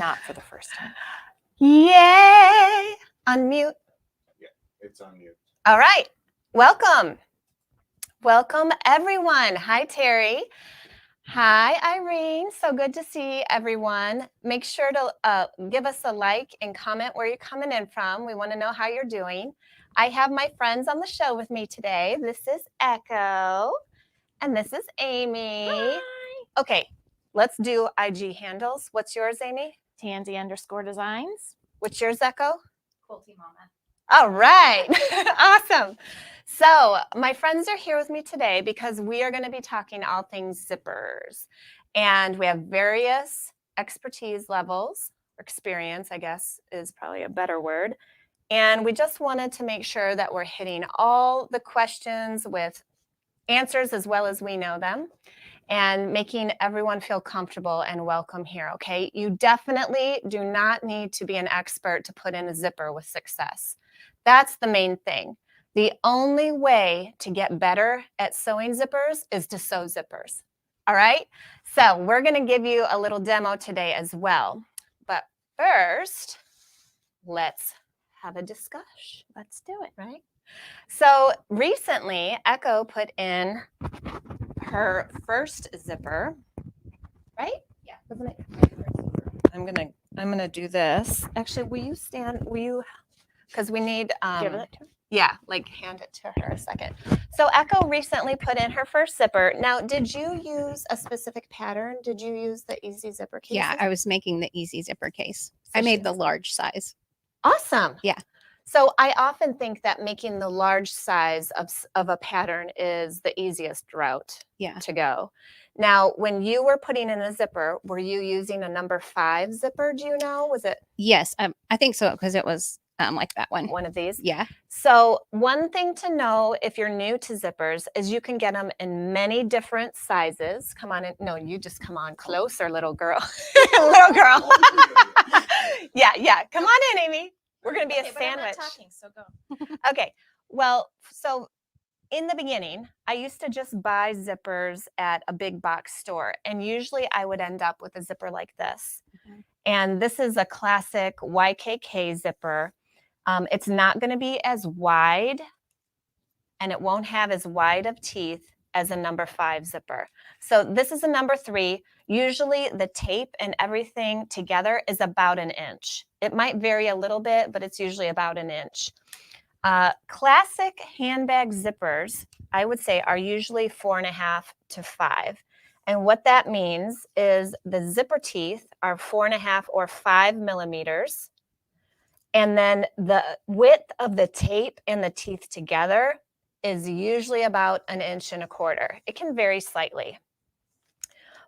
not for the first time. Yay! Unmute. Yeah, it's on mute. All right. Welcome. Welcome, everyone. Hi, Terry. Hi, Irene. So good to see everyone. Make sure to give us a like and comment where you're coming in from. We want to know how you're doing. I have my friends on the show with me today. This is Echo, and this is Amy. Hi. Okay, let's do IG handles. What's yours, Amy? Tansy_designs. What's yours, Echo? Quilty Mama. All right. Awesome. So my friends are here with me today because we are going to be talking all things zippers. And we have various expertise levels, or experience, I guess, is probably a better word. And we just wanted to make sure that we're hitting all the questions with answers as well as we know them, and making everyone feel comfortable and welcome here, okay? You definitely do not need to be an expert to put in a zipper with success. That's the main thing. The only way to get better at sewing zippers is to sew zippers, all right? So we're gonna give you a little demo today as well. But first, let's have a discussion. Let's do it. Right? So recently, Echo put in her first zipper, right? Yeah. Wasn't it? I'm gonna do this. Actually, will you, because we need, Give it to her. yeah, like hand it to her a second. So Echo recently put in her first zipper. Now, did you use a specific pattern? Did you use the easy zipper case? Yeah, I was making the easy zipper case. So I made she- the large size. Awesome. Yeah. So I often think that making the large size of a pattern is the easiest route Yeah. to go. Now, when you were putting in a zipper, were you using a number 5 zipper? Do you know? Was it Yes, I think so because it was like that one. one of these? Yeah. So one thing to know if you're new to zippers is you can get them in many different sizes. Come on in. No, you just come on closer, little girl. Little girl. Yeah. Come on in, Amy. We're going to be Okay, a but I'm not sandwich. talking, so go. Okay. Well, so in the beginning, I used to just buy zippers at a big box store. And usually I would end up with a zipper like this. Mhm. And this is a classic YKK zipper. It's not going to be as wide, and it won't have as wide of teeth as a number 5 zipper. So this is a number 3. Usually the tape and everything together is about 1 inch. It might vary a little bit, but it's usually about 1 inch. Classic handbag zippers, I would say, are usually 4.5 to 5. And what that means is the zipper teeth are 4.5 or 5 millimeters. And then the width of the tape and the teeth together is usually about 1.25 inches. It can vary slightly,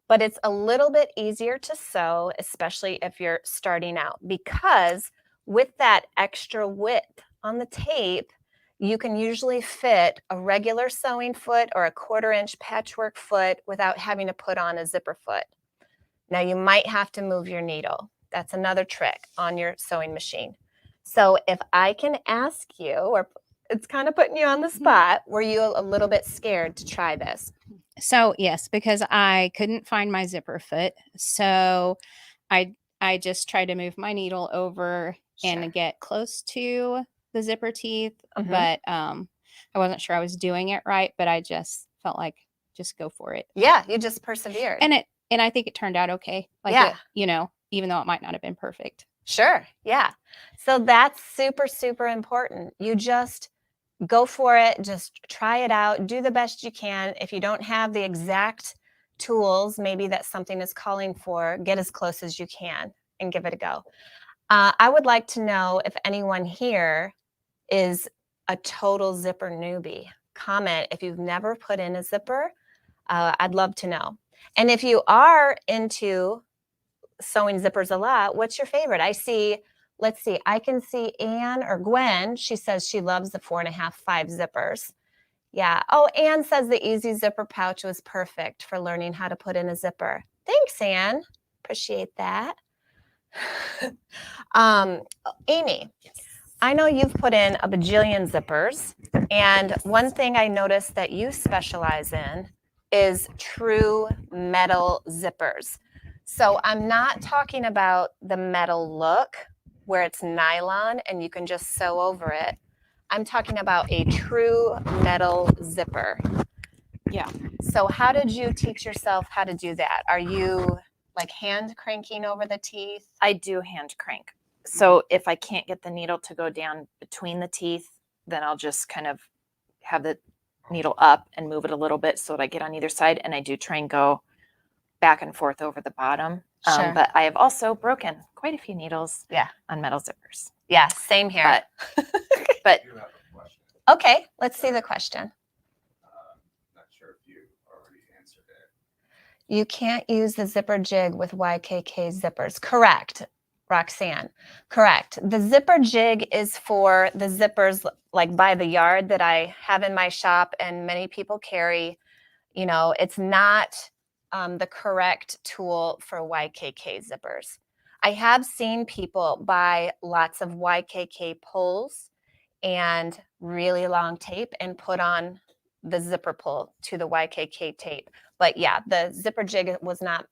but it's a little bit easier to sew, especially if you're starting out, because with that extra width on the tape, you can usually fit a regular sewing foot or a 1/4 inch patchwork foot without having to put on a zipper foot. Now you might have to move your needle. That's another trick on your sewing machine. So if I can ask you, or it's kind of putting you on the spot, were you a little bit scared to try this? So yes, because I couldn't find my zipper foot, so I just tried to move my needle over Sure. and get close to the zipper teeth, Mhm. but I wasn't sure I was doing it right. But I just felt like just go for it, Yeah, you just persevered. and I think it turned out okay. Like Yeah. even though it might not have been perfect. Sure, yeah. So that's super, super important. You just go for it, just try it out, do the best you can. If you don't have the exact tools, maybe that something is calling for, get as close as you can and give it a go. I would like to know if anyone here is a total zipper newbie. Comment if you've never put in a zipper. I'd love to know. And if you are into sewing zippers a lot, what's your favorite? Let's see, I can see Anne or Gwen. She says she loves the 4.5, 5 zippers. Yeah. Oh, Anne says the easy zipper pouch was perfect for learning how to put in a zipper. Thanks, Anne. Appreciate that. Amy, I know you've put in a bajillion zippers, and one thing I noticed that you specialize in is true metal zippers. So I'm not talking about the metal look where it's nylon and you can just sew over it. I'm talking about a true metal zipper. Yeah. So how did you teach yourself how to do that? Are you like hand cranking over the teeth? I do hand crank. So if I can't get the needle to go down between the teeth, then I'll just kind of have the needle up and move it a little bit so that I get on either side. And I do try and go back and forth over the bottom. Sure. But I have also broken quite a few needles Yeah. on metal zippers. Yeah, same here. But You have a question. Okay, let's see the question. Not sure if you already answered it. You can't use the zipper jig with YKK zippers. Correct, Roxanne. Correct. The zipper jig is for the zippers like by the yard that I have in my shop and many people carry. You know, it's not the correct tool for YKK zippers. I have seen people buy lots of YKK pulls and really long tape and put on the zipper pull to the YKK tape. But yeah, the zipper jig was not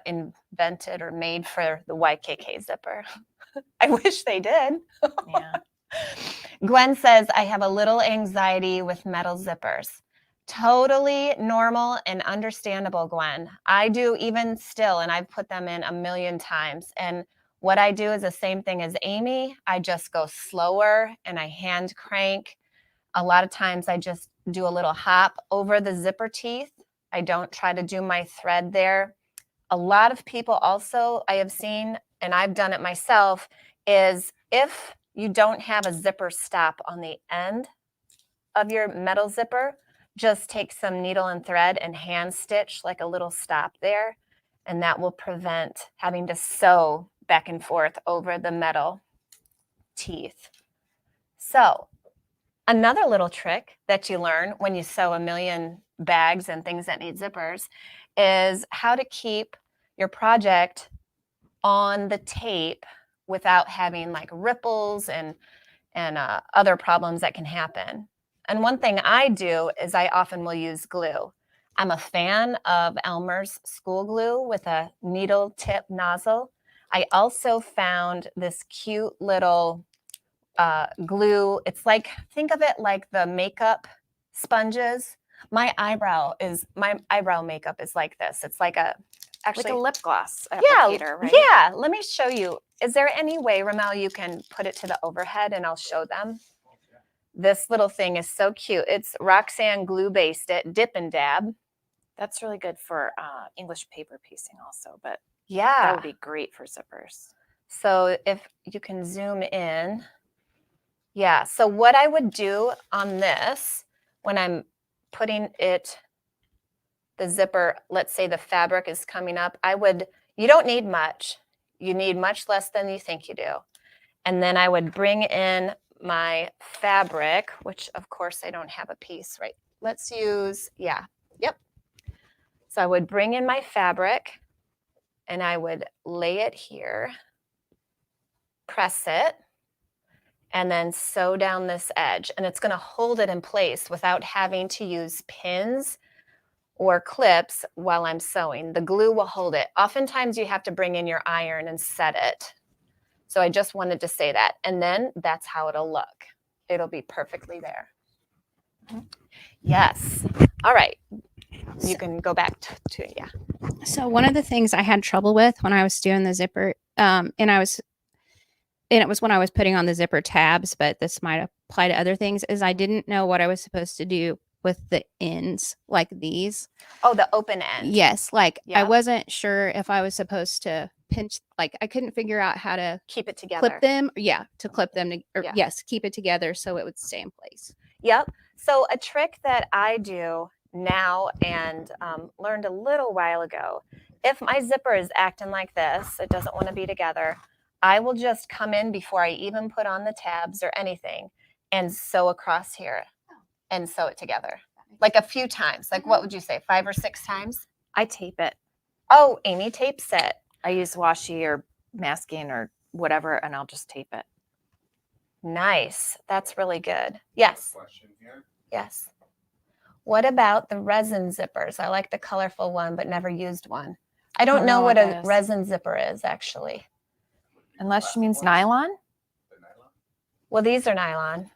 invented or made for the YKK zipper. I wish they did. yeah. Gwen says, I have a little anxiety with metal zippers. Totally normal and understandable, Gwen. I do even still, and I've put them in a million times. And what I do is the same thing as Amy. I just go slower and I hand crank. A lot of times I just do a little hop over the zipper teeth. I don't try to do my thread there. A lot of people also I have seen, and I've done it myself, is if you don't have a zipper stop on the end of your metal zipper, just take some needle and thread and hand stitch like a little stop there, and that will prevent having to sew back and forth over the metal teeth. So another little trick that you learn when you sew a million bags and things that need zippers is how to keep your project on the tape without having like ripples and other problems that can happen. And one thing I do is I often will use glue. I'm a fan of Elmer's school glue with a needle tip nozzle. I also found this cute little glue. It's like, think of it like the makeup sponges. My eyebrow makeup is like this. It's like a, actually, Like a lip gloss yeah, applicator, right? yeah. Let me show you. Is there any way, Ramel, you can put it to the overhead and I'll show them? This little thing is so cute. It's Roxanne glue based it, dip and dab. That's really good for English paper piecing also, but that Yeah. would be great for zippers. So if you can zoom in. Yeah. So what I would do on this when I'm putting it, the zipper, let's say the fabric is coming up, you don't need much. You need much less than you think you do. And then I would bring in my fabric, which of course I don't have a piece, right? Let's use, yep. So I would bring in my fabric and I would lay it here, press it, and then sew down this edge. And it's gonna hold it in place without having to use pins or clips while I'm sewing. The glue will hold it. Oftentimes you have to bring in your iron and set it. So I just wanted to say that. And then that's how it'll look. It'll be perfectly there. Yes. All right. You can go back to yeah. So one of the things I had trouble with when I was doing the zipper, and it was when I was putting on the zipper tabs, but this might apply to other things, is I didn't know what I was supposed to do with the ends like these. Oh, the open end. Yes. Like I Yeah. wasn't sure if I was supposed to pinch, like I couldn't figure out how to Keep it together. clip them. Yeah. To clip them, Yeah. yes, keep it together so it would stay in place. Yep. So a trick that I do now and learned a little while ago, if my zipper is acting like this, it doesn't want to be together, I will just come in before I even put on the tabs or anything and sew across here and sew it together. Like a few times. Like what would you say, 5 or 6 times? I tape it. Oh, Amy tapes it. I use washi or masking or whatever, and I'll just tape it. Nice. That's really good. Yes. Question here. Yes. What about the resin zippers? I like the colorful one, but never used one. I don't know what that a is. resin zipper is actually. Unless she means Plastic ones? nylon. The nylon? Well, these are nylon.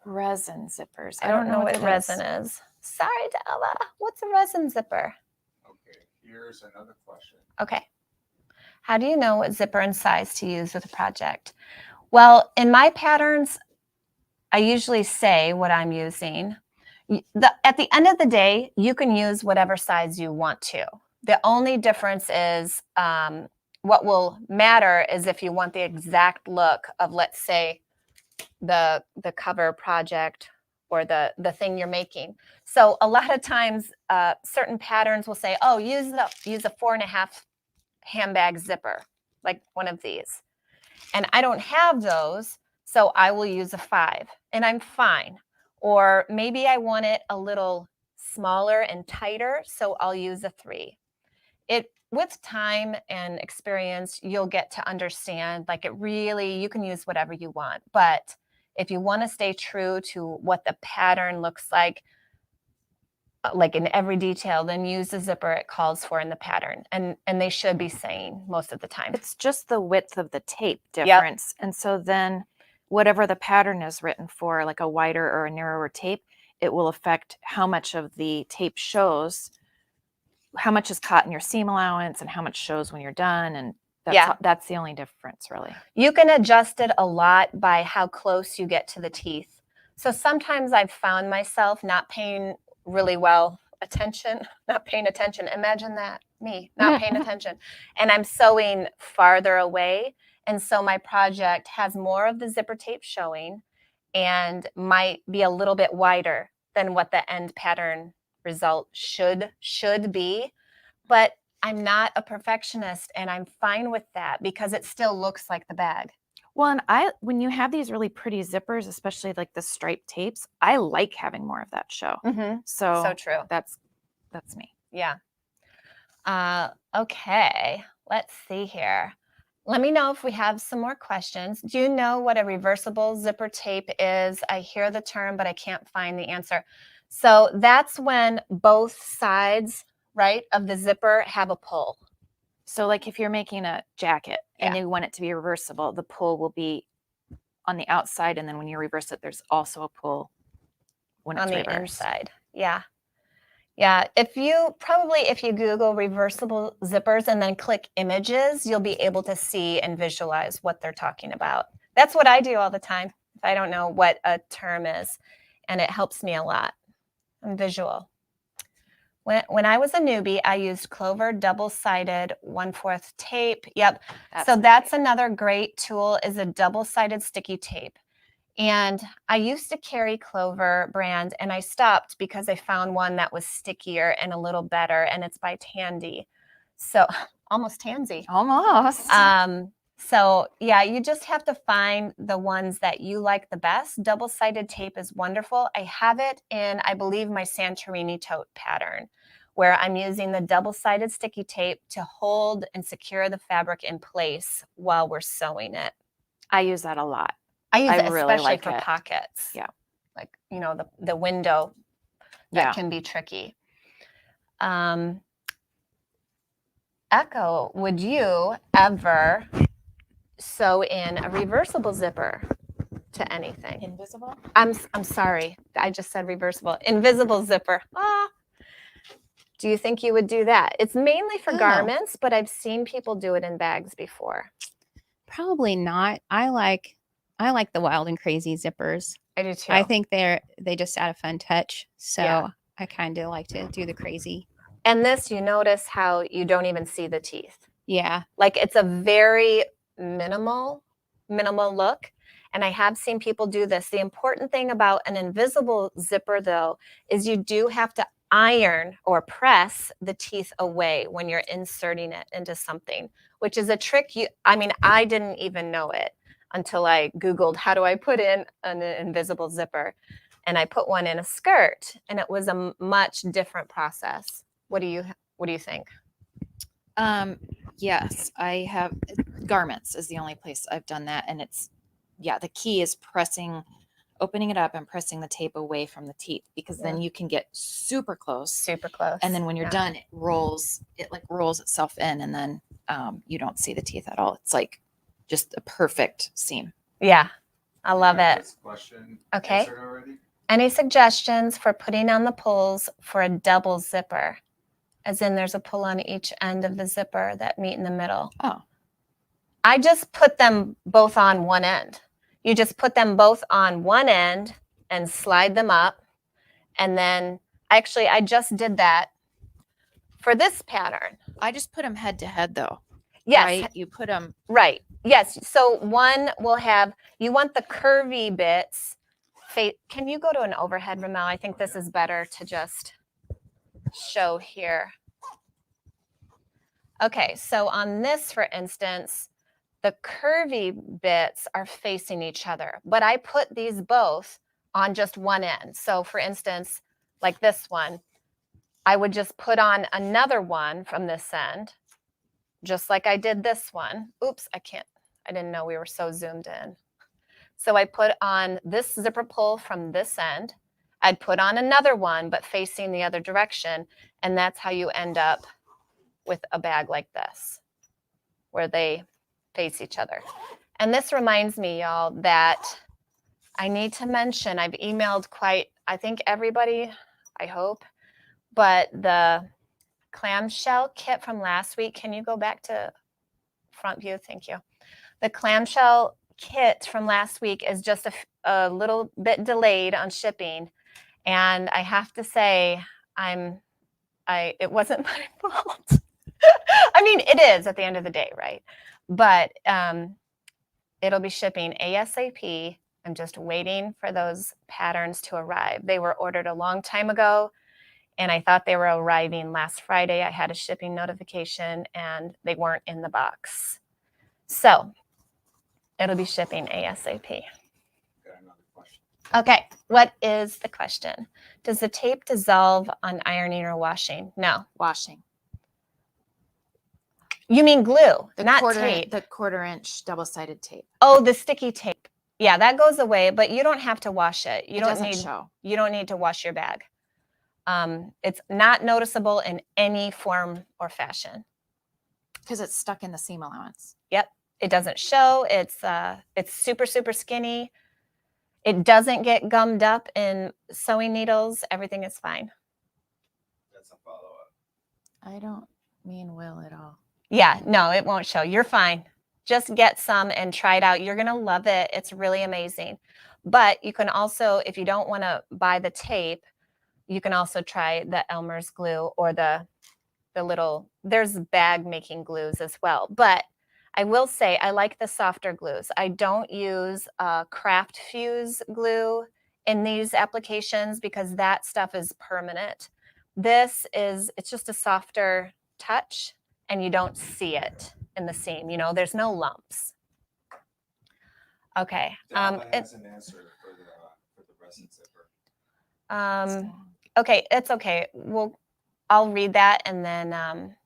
Resin zippers. I don't know what that resin is. is. Sorry, Della. What's a resin zipper? Okay, here's another question. Okay. How do you know what zipper and size to use with a project? Well, in my patterns, I usually say what I'm using. At the end of the day, you can use whatever size you want to. The only difference is what will matter is if you want the exact look of, let's say, the cover project or the thing you're making. So a lot of times, certain patterns will say, "Oh, use a 4.5 handbag zipper, like one of these." And I don't have those, so I will use a 5, and I'm fine. Or maybe I want it a little smaller and tighter, so I'll use a 3. With time and experience, you'll get to understand, like, it really, you can use whatever you want. But if you want to stay true to what the pattern looks like in every detail, then use the zipper it calls for in the pattern. And they should be saying most of the time. It's just the width of the tape Yep. difference. And so then whatever the pattern is written for, like a wider or a narrower tape, it will affect how much of the tape shows, how much is caught in your seam allowance and how much shows when you're done. And that's the only difference, really. You can adjust it a lot by how close you get to the teeth. So sometimes I've found myself not paying attention. Imagine that, me not paying attention. And I'm sewing farther away. And so my project has more of the zipper tape showing and might be a little bit wider than what the end pattern result should be. But I'm not a perfectionist, and I'm fine with that because it still looks like the bag. Well, and when you have these really pretty zippers, especially like the striped tapes, I like having more of that show. Mm-hmm. So true. That's me. Yeah. Okay. Let's see here. Let me know if we have some more questions. Do you know what a reversible zipper tape is? I hear the term, but I can't find the answer. So that's when both sides, right, of the zipper have a pull. So like if you're making a jacket and Yeah. you want it to be reversible, the pull will be on the outside. And then when you reverse it, there's also a pull when it's on the reversed. inside. Yeah. Yeah. If you Google reversible zippers and then click images, you'll be able to see and visualize what they're talking about. That's what I do all the time if I don't know what a term is, and it helps me a lot. I'm visual. When I was a newbie, I used Clover double-sided 1/4 tape. Yep. That's another great tool, is a double-sided sticky tape. And I used to carry Clover brand, and I stopped because I found one that was stickier and a little better, and it's by Tandy. So almost Tansy. Almost. So yeah, you just have to find the ones that you like the best. Double-sided tape is wonderful. I have it in, I believe, my Santorini tote pattern, where I'm using the double-sided sticky tape to hold and secure the fabric in place while we're sewing it. I use that a lot. I use it really especially like for it. pockets. Yeah. Like, the window that can be tricky. Echo, would you ever sew in a reversible zipper to anything? Invisible? I'm sorry. I just said reversible. Invisible zipper. Do you think you would do that? It's mainly for garments, but I've seen people do it in bags before. Probably not. I like the wild and crazy zippers. I do too. I think they just add a fun touch. So Yeah. I kind of like to do the crazy. And this, you notice how you don't even see the teeth. Yeah. Like, it's a very minimal look. And I have seen people do this. The important thing about an invisible zipper, though, is you do have to iron or press the teeth away when you're inserting it into something, which is a trick. I didn't even know it until I Googled, how do I put in an invisible zipper? And I put one in a skirt, and it was a much different process. What do you think? Yes, I have. Garments is the only place I've done that. And the key is pressing opening it up and pressing the tape away from the teeth, because then you can get super close. Super close. And then when you're Yeah. done, it like rolls itself in, and then you don't see the teeth at all. It's like just a perfect seam. Yeah, I love You got it. this question Okay. answered already? Any suggestions for putting on the pulls for a double zipper? As in there's a pull on each end of the zipper that meet in the middle. Oh, I just put them both on one end. You just put them both on one end and slide them up. And then actually I just did that for this pattern. I just put them head to head though. Yes, Right? You put them. right. Yes. So one will have, you want the curvy bits. Can you go to an overhead, Ramel? I think this is better to just show here. Okay, so on this, for instance, the curvy bits are facing each other, but I put these both on just one end. So for instance, like this one, I would just put on another one from this end, just like I did this one. Oops, I didn't know we were so zoomed in. So I put on this zipper pull from this end. I'd put on another one, but facing the other direction. And that's how you end up with a bag like this, where they face each other. And this reminds me, y'all, that I need to mention, I've emailed I think everybody, I hope, but the clamshell kit from last week, can you go back to front view? Thank you. The clamshell kit from last week is just a little bit delayed on shipping. And I have to say, it wasn't my fault. I mean, it is at the end of the day, right? But it'll be shipping ASAP. I'm just waiting for those patterns to arrive. They were ordered a long time ago, and I thought they were arriving last Friday. I had a shipping notification, and they weren't in the box. So it'll be shipping ASAP. Got another question. Okay, what is the question? Does the tape dissolve on ironing or washing? No. Washing. You mean glue, not quarter, tape. The 1/4 inch double-sided tape. Oh, the sticky tape. Yeah, that goes away, but you don't have to wash it. It doesn't show. You don't need to wash your bag. It's not noticeable in any form or fashion. Because it's stuck in the seam allowance. Yep, it doesn't show. It's super, super skinny. It doesn't get gummed up in sewing needles. Everything is fine. That's a follow-up. I don't mean will at all. Yeah, no, it won't show. You're fine. Just get some and try it out. You're going to love it. It's really amazing. But you can also, if you don't want to buy the tape, you can also try the Elmer's glue or the little, there's bag making glues as well. But I will say I like the softer glues. I don't use craft fuse glue in these applications because that stuff is permanent. It's just a softer touch and you don't see it in the seam. You know, there's no lumps. Okay. That has an answer for the resin zipper. Okay, it's okay. I'll read that and then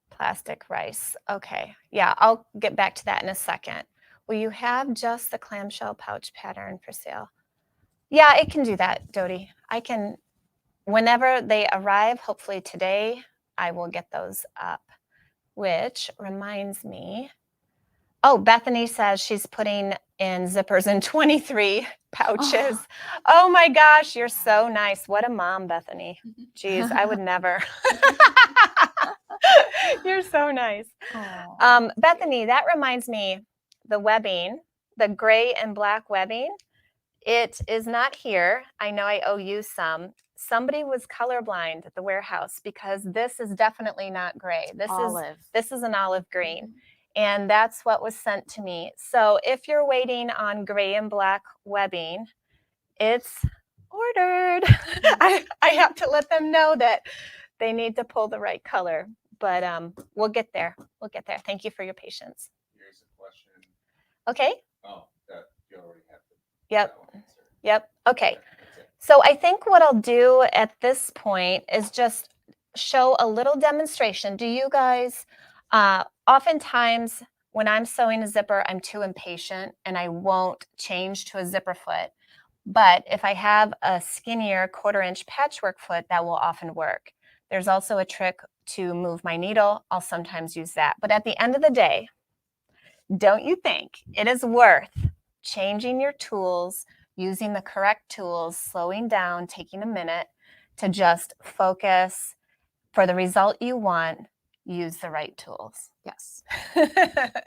plastic rice. Okay, yeah, I'll get back to that in a second. Will you have just the clamshell pouch pattern for sale? Yeah, it can do that, Dodie. I can, whenever they arrive, hopefully today, I will get those up, which reminds me. Oh, Bethany says she's putting in zippers in 23 pouches. Oh my gosh, you're so nice. What a mom, Bethany. Jeez, I would never. You're so nice. Bethany, that reminds me, the webbing, the gray and black webbing, it is not here. I know I owe you some. Somebody was colorblind at the warehouse because this is definitely not gray. This is an olive green. And that's what was sent to me. So if you're waiting on gray and black webbing, it's ordered. I have to let them know that they need to pull the right color. But we'll get there. We'll get there. Thank you for your patience. Here's a question. Okay. Oh, that you already have the Yep. that one answered. Yep. Okay. That's it. So I think what I'll do at this point is just show a little demonstration. Do you guys, oftentimes when I'm sewing a zipper, I'm too impatient and I won't change to a zipper foot. But if I have a skinnier 1/4 inch patchwork foot, that will often work. There's also a trick to move my needle. I'll sometimes use that. But at the end of the day, don't you think it is worth changing your tools, using the correct tools, slowing down, taking a minute to just focus for the result you want, use the right tools. Yes.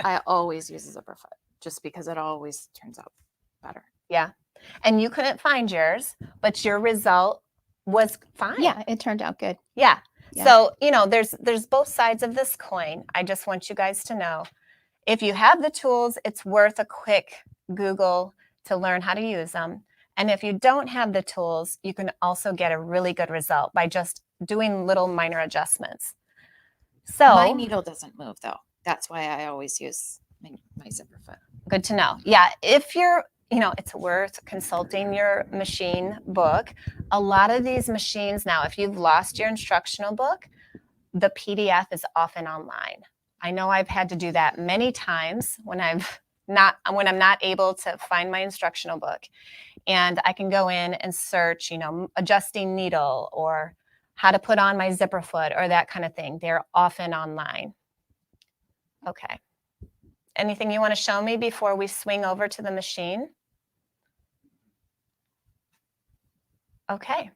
I always use a zipper foot just because it always turns out better. Yeah. And you couldn't find yours, but your result was fine. Yeah, it turned out good. Yeah. Yeah. So, you know, there's both sides of this coin. I just want you guys to know, if you have the tools, it's worth a quick Google to learn how to use them. And if you don't have the tools, you can also get a really good result by just doing little minor adjustments. So My needle doesn't move though. That's why I always use my zipper foot. good to know. Yeah, if you're, you know, it's worth consulting your machine book. A lot of these machines now, if you've lost your instructional book, the PDF is often online. I know I've had to do that many times when I'm not able to find my instructional book. And I can go in and search, you know, adjusting needle or how to put on my zipper foot or that kind of thing. They're often online. Okay. Anything you want to show me before we swing over to the machine? Okay.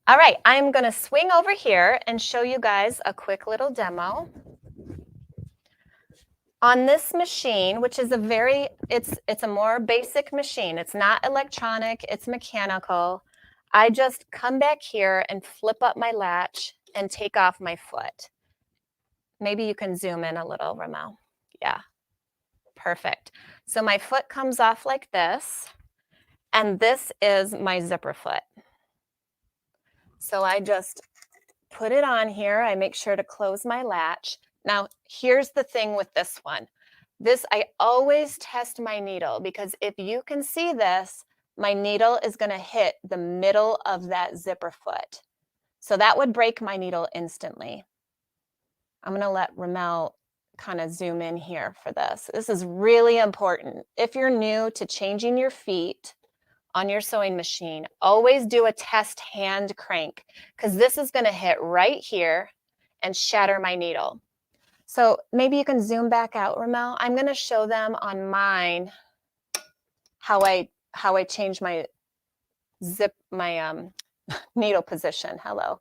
All right, I'm going to swing over here and show you guys a quick little demo. On this machine, which is it's a more basic machine. It's not electronic, it's mechanical. I just come back here and flip up my latch and take off my foot. Maybe you can zoom in a little, Ramel. Yeah, perfect. So my foot comes off like this, and this is my zipper foot. So I just put it on here. I make sure to close my latch. Now, here's the thing with this one. I always test my needle, because if you can see this, my needle is going to hit the middle of that zipper foot. So that would break my needle instantly. I'm going to let Ramel kind of zoom in here for this. This is really important. If you're new to changing your feet on your sewing machine, always do a test hand crank, because this is going to hit right here and shatter my needle. So maybe you can zoom back out, Ramel. I'm going to show them on mine how I change my needle position. Hello.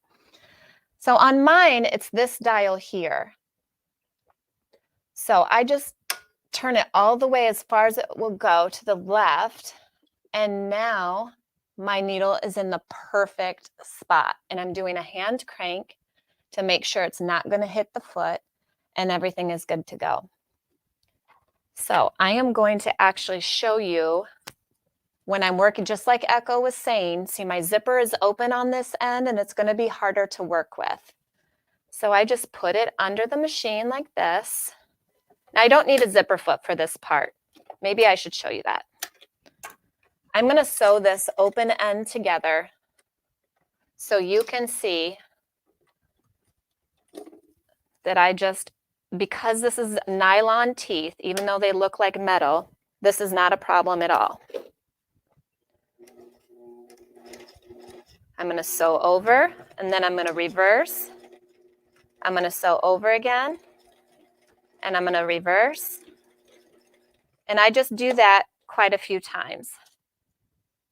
So on mine, it's this dial here. So I just turn it all the way as far as it will go to the left. And now my needle is in the perfect spot. And I'm doing a hand crank to make sure it's not going to hit the foot and everything is good to go. So I am going to actually show you when I'm working, just like Echo was saying. See, my zipper is open on this end and it's going to be harder to work with. So I just put it under the machine like this. Now I don't need a zipper foot for this part. Maybe I should show you that. I'm going to sew this open end together so you can see that because this is nylon teeth, even though they look like metal, this is not a problem at all. I'm going to sew over, and then I'm going to reverse. I'm going to sew over again, and I'm going to reverse. And I just do that quite a few times.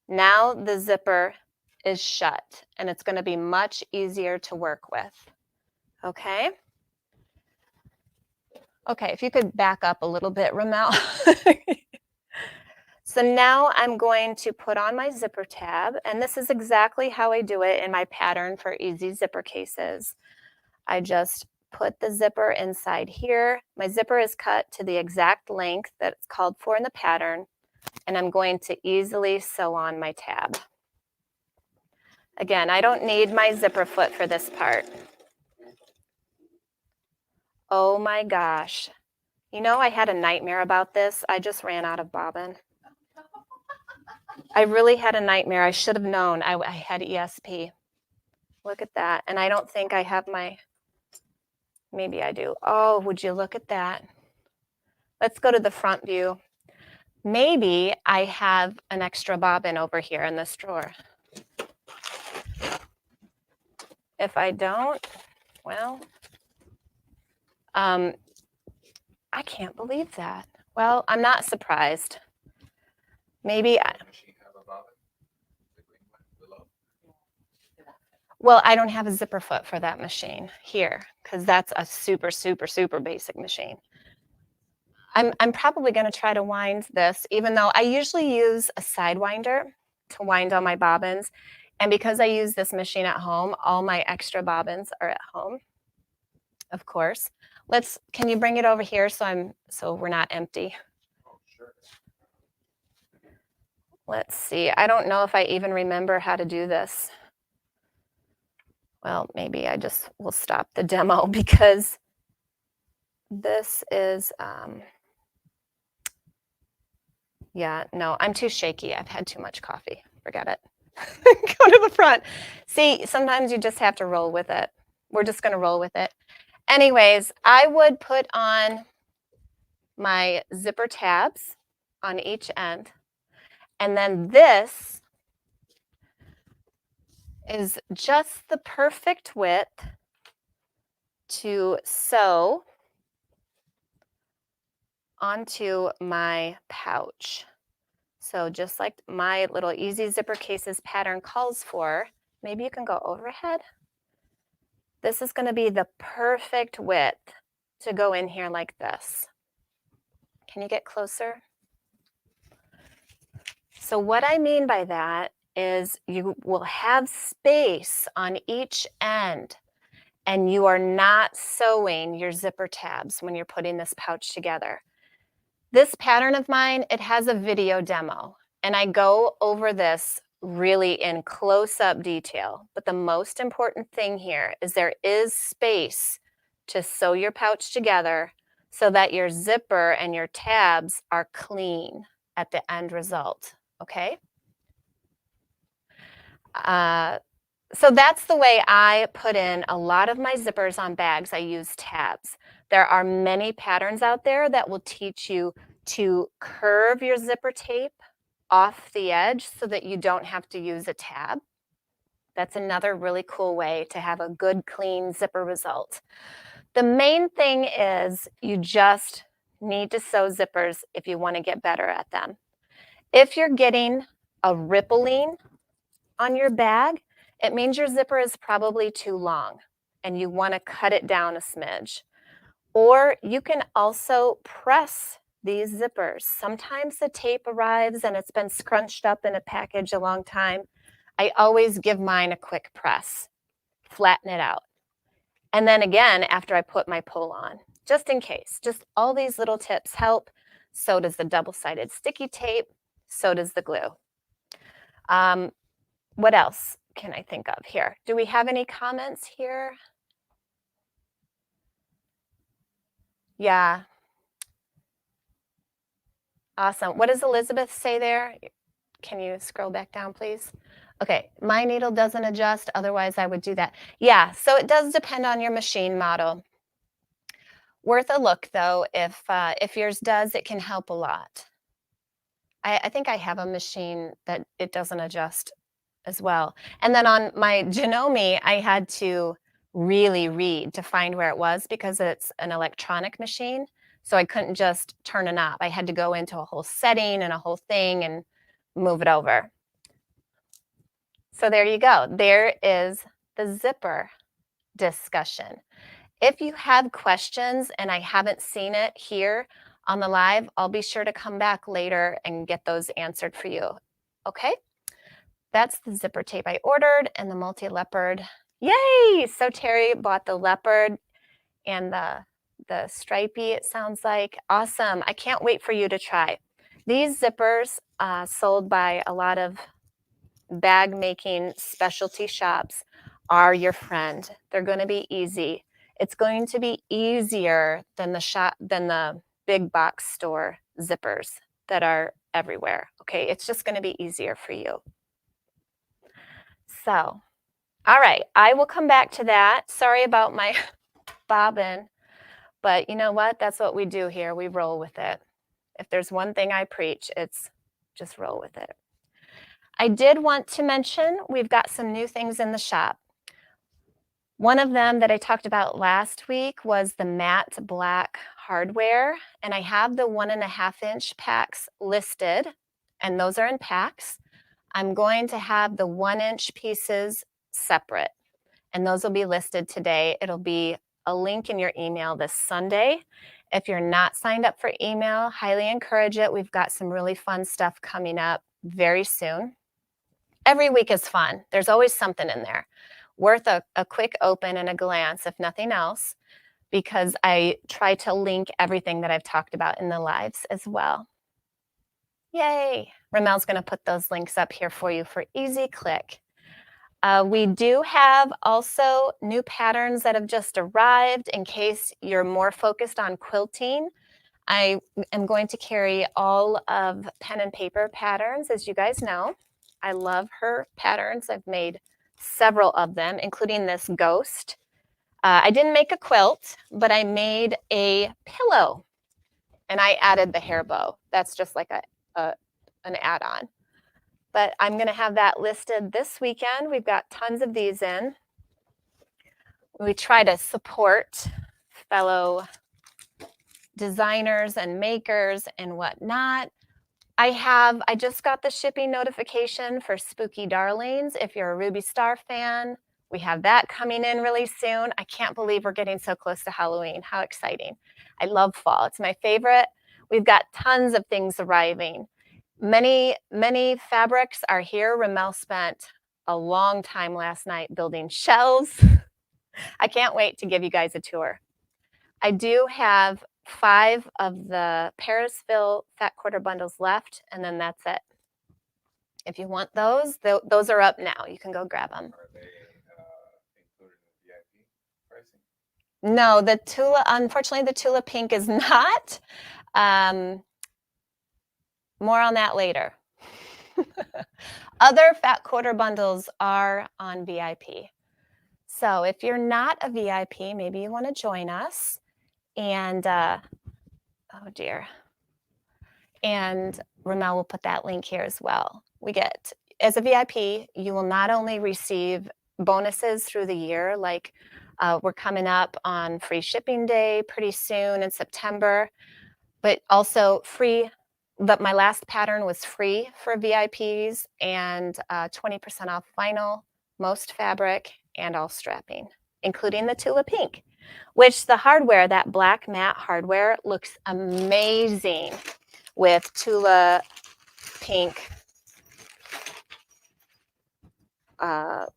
Now the zipper is shut, and it's going to be much easier to work with. Okay? Okay, if you could back up a little bit, Ramel. So now I'm going to put on my zipper tab, and this is exactly how I do it in my pattern for easy zipper cases. I just put the zipper inside here. My zipper is cut to the exact length that it's called for in the pattern, and I'm going to easily sew on my tab. Again, I don't need my zipper foot for this part. Oh my gosh. You know, I had a nightmare about this. I just ran out of bobbin. I really had a nightmare. I should have known. I had ESP. Look at that. And I don't think I have maybe I do. Oh, would you look at that? Let's go to the front view. Maybe I have an extra bobbin over here in this drawer. If I don't, well, I can't believe that. Well, I'm not surprised. Maybe, Does the machine have a bobbin? The green one below? well, I don't have a zipper foot for that machine here because that's a super, super, super basic machine. I'm probably going to try to wind this, even though I usually use a side winder to wind all my bobbins. And because I use this machine at home, all my extra bobbins are at home, of course. Can you bring it over here so we're not empty? Oh, sure. Let's see. I don't know if I even remember how to do this. Well, maybe I just will stop the demo because this is, yeah, no, I'm too shaky. I've had too much coffee. Forget it. Go to the front. See, sometimes you just have to roll with it. We're just going to roll with it. Anyways, I would put on my zipper tabs on each end. And then this is just the perfect width to sew onto my pouch. So just like my little easy zipper cases pattern calls for, maybe you can go overhead. This is going to be the perfect width to go in here like this. Can you get closer? So what I mean by that is you will have space on each end and you are not sewing your zipper tabs when you're putting this pouch together. This pattern of mine, it has a video demo and I go over this really in close-up detail. But the most important thing here is there is space to sew your pouch together so that your zipper and your tabs are clean at the end result, okay? So that's the way I put in a lot of my zippers on bags. I use tabs. There are many patterns out there that will teach you to curve your zipper tape off the edge so that you don't have to use a tab. That's another really cool way to have a good, clean zipper result. The main thing is you just need to sew zippers if you want to get better at them. If you're getting a rippling on your bag, it means your zipper is probably too long and you want to cut it down a smidge. Or you can also press these zippers. Sometimes the tape arrives and it's been scrunched up in a package a long time. I always give mine a quick press, flatten it out. And then again, after I put my pull on, just in case, just all these little tips help. So does the double-sided sticky tape. So does the glue. What else can I think of here? Do we have any comments here? Yeah. Awesome. What does Elizabeth say there? Can you scroll back down, please? Okay, my needle doesn't adjust, otherwise I would do that. Yeah, so it does depend on your machine model. Worth a look though, if yours does, it can help a lot. I think I have a machine that it doesn't adjust as well. And then on my Janome, I had to really read to find where it was because it's an electronic machine. So I couldn't just turn a knob. I had to go into a whole setting and a whole thing and move it over. So there you go. There is the zipper discussion. If you have questions and I haven't seen it here on the live, I'll be sure to come back later and get those answered for you. Okay? That's the zipper tape I ordered and the multi-leopard. Yay! So Terry bought the leopard and the stripey, it sounds like. Awesome. I can't wait for you to try. These zippers sold by a lot of bag making specialty shops are your friend. They're going to be easy. It's going to be easier than the big box store zippers that are everywhere. Okay, it's just going to be easier for you. So, all right, I will come back to that. Sorry about my bobbin, But you know what? That's what we do here. We roll with it. If there's one thing I preach, it's just roll with it. I did want to mention we've got some new things in the shop. One of them that I talked about last week was the matte black hardware, and I have the 1.5-inch packs listed, and those are in packs. I'm going to have the 1-inch pieces separate, and those will be listed today. It'll be a link in your email this Sunday. If you're not signed up for email, highly encourage it. We've got some really fun stuff coming up very soon. Every week is fun. There's always something in there worth a quick open and a glance, if nothing else, because I try to link everything that I've talked about in the lives as well. Yay! Ramel's going to put those links up here for you for easy click. We do have also new patterns that have just arrived in case you're more focused on quilting. I am going to carry all of pen and paper patterns, as you guys know. I love her patterns. I've made several of them, including this ghost. I didn't make a quilt, but I made a pillow, and I added the hair bow. That's just like an add-on. But I'm going to have that listed this weekend. We've got tons of these in. We try to support fellow designers and makers and whatnot. I just got the shipping notification for Spooky Darlings. If you're a Ruby Star fan, we have that coming in really soon. I can't believe we're getting so close to Halloween. How exciting. I love fall. It's my favorite. We've got tons of things arriving. Many fabrics are here. Ramel spent a long time last night building shelves. I can't wait to give you guys a tour. I do have 5 of the Parisville fat quarter bundles left, and then that's it. If you want those are up now. You can go grab them. Are they included in the VIP pricing? No, the Tula, unfortunately, the Tula Pink is not. More on that later. Other fat quarter bundles are on VIP. So if you're not a VIP, maybe you want to join us. And, oh dear. And Ramel will put that link here as well. We get, as a VIP, you will not only receive bonuses through the year, like we're coming up on free shipping day pretty soon in September, but also free. But my last pattern was free for VIPs and 20% off vinyl, most fabric, and all strapping, including the Tula Pink, which the hardware, that black matte hardware, looks amazing with Tula Pink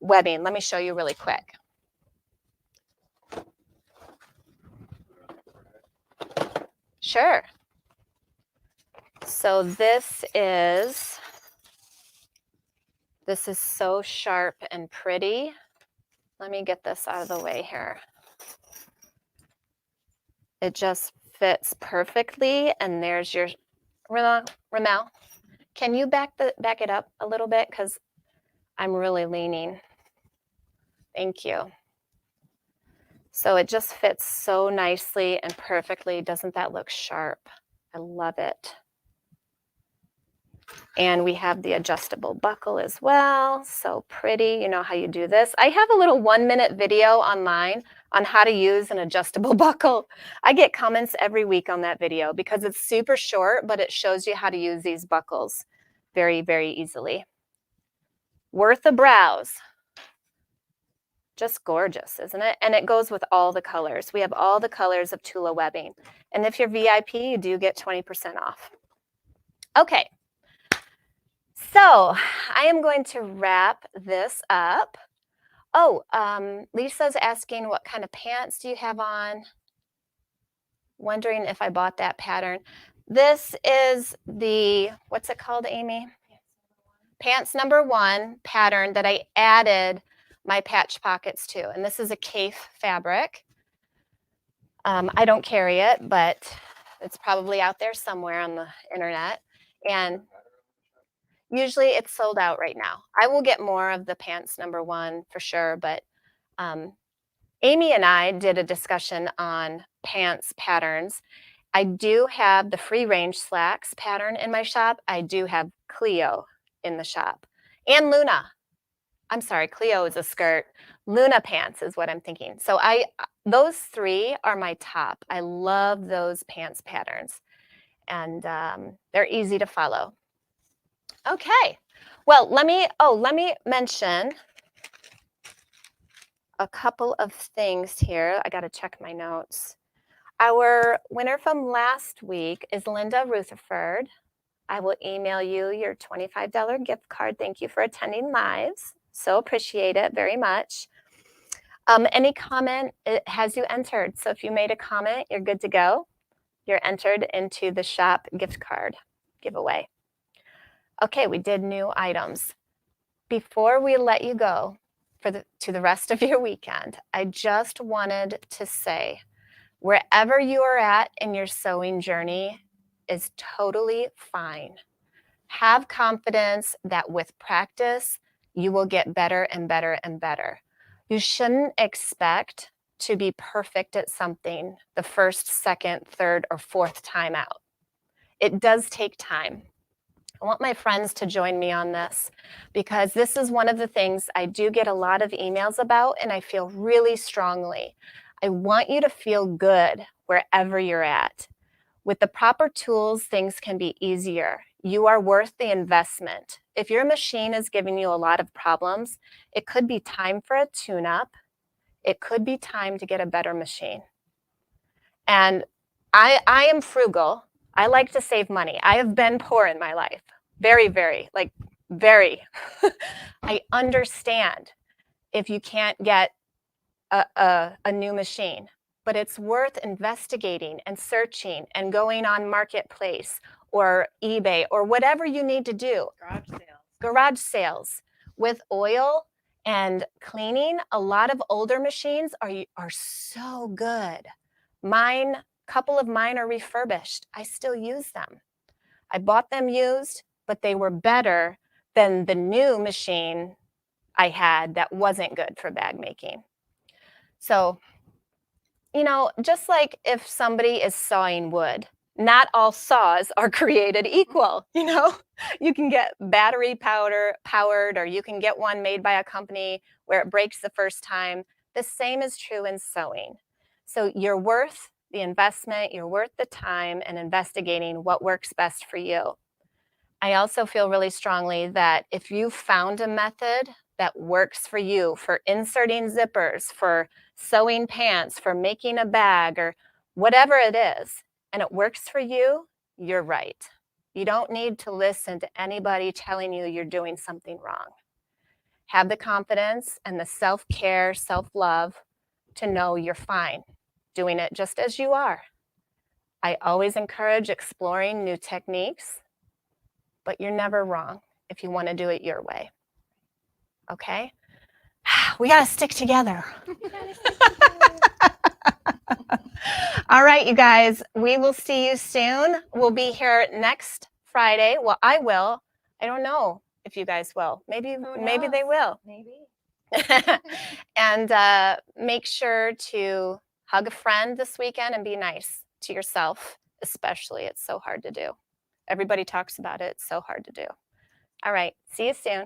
webbing. Let me show you really quick. Sure. So this is so sharp and pretty. Let me get this out of the way here. It just fits perfectly, and there's your Ramel. Can you back it up a little bit, because I'm really leaning. Thank you. So it just fits so nicely and perfectly. Doesn't that look sharp? I love it. And we have the adjustable buckle as well. So pretty. You know how you do this. I have a little 1-minute video online on how to use an adjustable buckle. I get comments every week on that video because it's super short, but it shows you how to use these buckles very, very easily. Worth a browse. Just gorgeous, isn't it? And it goes with all the colors. We have all the colors of Tula webbing. And if you're VIP, you do get 20% off. Okay. So I am going to wrap this up. Oh, Lisa's asking what kind of pants do you have on? Wondering if I bought that pattern. This is the, what's it called, Amy? Pants number 1 pattern that I added my patch pockets to. And this is a Cafe fabric. I don't carry it, but it's probably out there somewhere on the internet. And usually it's sold out right now. I will get more of the pants number 1 for sure, but Amy and I did a discussion on pants patterns. I do have the free range slacks pattern in my shop. I do have Cleo in the shop, and Luna. I'm sorry, Cleo is a skirt. Luna pants is what I'm thinking. So those three are my top. I love those pants patterns, and they're easy to follow. Okay, well, let me mention a couple of things here. I got to check my notes. Our winner from last week is Linda Rutherford. I will email you your $25 gift card. Thank you for attending lives. So appreciate it very much. Any comment, it has you entered. So if you made a comment, you're good to go. You're entered into the shop gift card giveaway. Okay, we did new items. Before we let you go to the rest of your weekend, I just wanted to say, wherever you are at in your sewing journey is totally fine. Have confidence that with practice, you will get better and better and better. You shouldn't expect to be perfect at something the first, second, third, or fourth time out. It does take time. I want my friends to join me on this because this is one of the things I do get a lot of emails about, and I feel really strongly. I want you to feel good wherever you're at. With the proper tools, things can be easier. You are worth the investment. If your machine is giving you a lot of problems, it could be time for a tune-up. It could be time to get a better machine. And I am frugal. I like to save money. I have been poor in my life. Very, very, like very. I understand if you can't get a new machine, but it's worth investigating and searching and going on Marketplace or eBay or whatever you need to do. Garage sales. With oil and cleaning, a lot of older machines are so good. Couple of mine are refurbished. I still use them. I bought them used, but they were better than the new machine I had that wasn't good for bag making. So, just like if somebody is sawing wood, not all saws are created equal. You can get battery powered, or you can get one made by a company where it breaks the first time. The same is true in sewing. So you're worth the investment, you're worth the time and investigating what works best for you. I also feel really strongly that if you found a method that works for you, for inserting zippers, for sewing pants, for making a bag, or whatever it is, and it works for you, you're right. You don't need to listen to anybody telling you you're doing something wrong. Have the confidence and the self-care, self-love to know you're fine, doing it just as you are. I always encourage exploring new techniques, but you're never wrong if you want to do it your way. Okay? We got to stick together. All right, you guys, we will see you soon. We'll be here next Friday. Well, I will. I don't know if you guys will. Maybe they will. Maybe. And make sure to hug a friend this weekend and be nice to yourself, especially. It's so hard to do. Everybody talks about it. It's so hard to do. All right. See you soon.